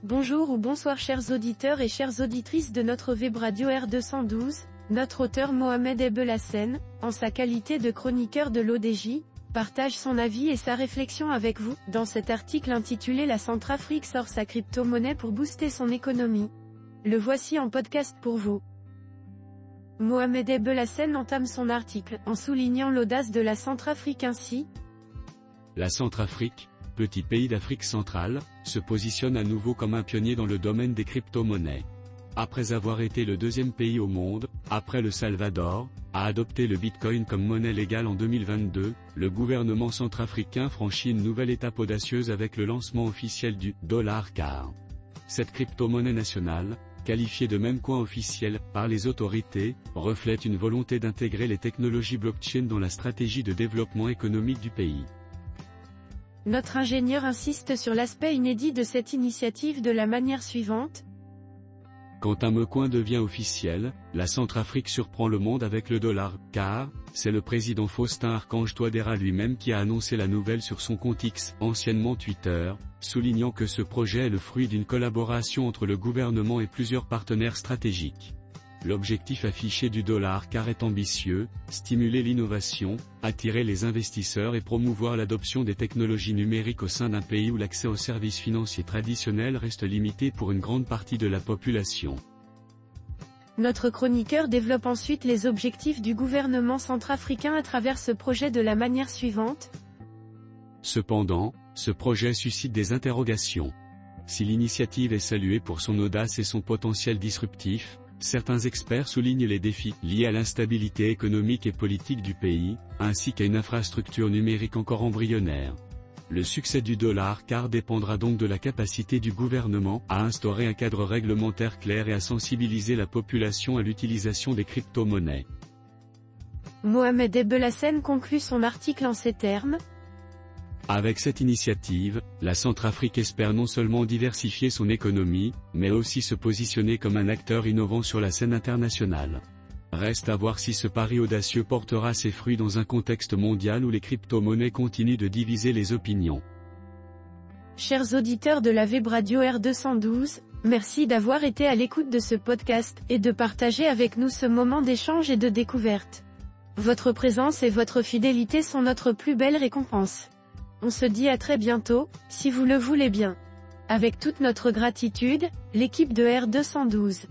Bonjour ou bonsoir chers auditeurs et chères auditrices de notre web radio R212, notre auteur Mohamed Ebelassen, en sa qualité de chroniqueur de l'ODJ, partage son avis et sa réflexion avec vous, dans cet article intitulé La Centrafrique sort sa crypto-monnaie pour booster son économie. Le voici en podcast pour vous. Mohamed Ebelassen entame son article, en soulignant l'audace de la Centrafrique ainsi. La Centrafrique, petit pays d'Afrique centrale, se positionne à nouveau comme un pionnier dans le domaine des crypto-monnaies. Après avoir été le deuxième pays au monde, après le Salvador, à adopter le Bitcoin comme monnaie légale en 2022, le gouvernement centrafricain franchit une nouvelle étape audacieuse avec le lancement officiel du $CAR. Cette crypto-monnaie nationale, qualifiée de même coin officiel par les autorités, reflète une volonté d'intégrer les technologies blockchain dans la stratégie de développement économique du pays. Notre ingénieur insiste sur l'aspect inédit de cette initiative de la manière suivante. Quand un mecoin devient officiel, la Centrafrique surprend le monde avec le $CAR, c'est le président Faustin Archange Touadéra lui-même qui a annoncé la nouvelle sur son compte X, anciennement Twitter, soulignant que ce projet est le fruit d'une collaboration entre le gouvernement et plusieurs partenaires stratégiques. L'objectif affiché du $CAR est ambitieux, stimuler l'innovation, attirer les investisseurs et promouvoir l'adoption des technologies numériques au sein d'un pays où l'accès aux services financiers traditionnels reste limité pour une grande partie de la population. Notre chroniqueur développe ensuite les objectifs du gouvernement centrafricain à travers ce projet de la manière suivante. Cependant, ce projet suscite des interrogations. Si l'initiative est saluée pour son audace et son potentiel disruptif, certains experts soulignent les défis liés à l'instabilité économique et politique du pays, ainsi qu'à une infrastructure numérique encore embryonnaire. Le succès du $CAR dépendra donc de la capacité du gouvernement à instaurer un cadre réglementaire clair et à sensibiliser la population à l'utilisation des crypto-monnaies. Mohamed Ebelassen conclut son article en ces termes. Avec cette initiative, la Centrafrique espère non seulement diversifier son économie, mais aussi se positionner comme un acteur innovant sur la scène internationale. Reste à voir si ce pari audacieux portera ses fruits dans un contexte mondial où les crypto-monnaies continuent de diviser les opinions. Chers auditeurs de la web radio R212, merci d'avoir été à l'écoute de ce podcast et de partager avec nous ce moment d'échange et de découverte. Votre présence et votre fidélité sont notre plus belle récompense. On se dit à très bientôt, si vous le voulez bien. Avec toute notre gratitude, l'équipe de R212.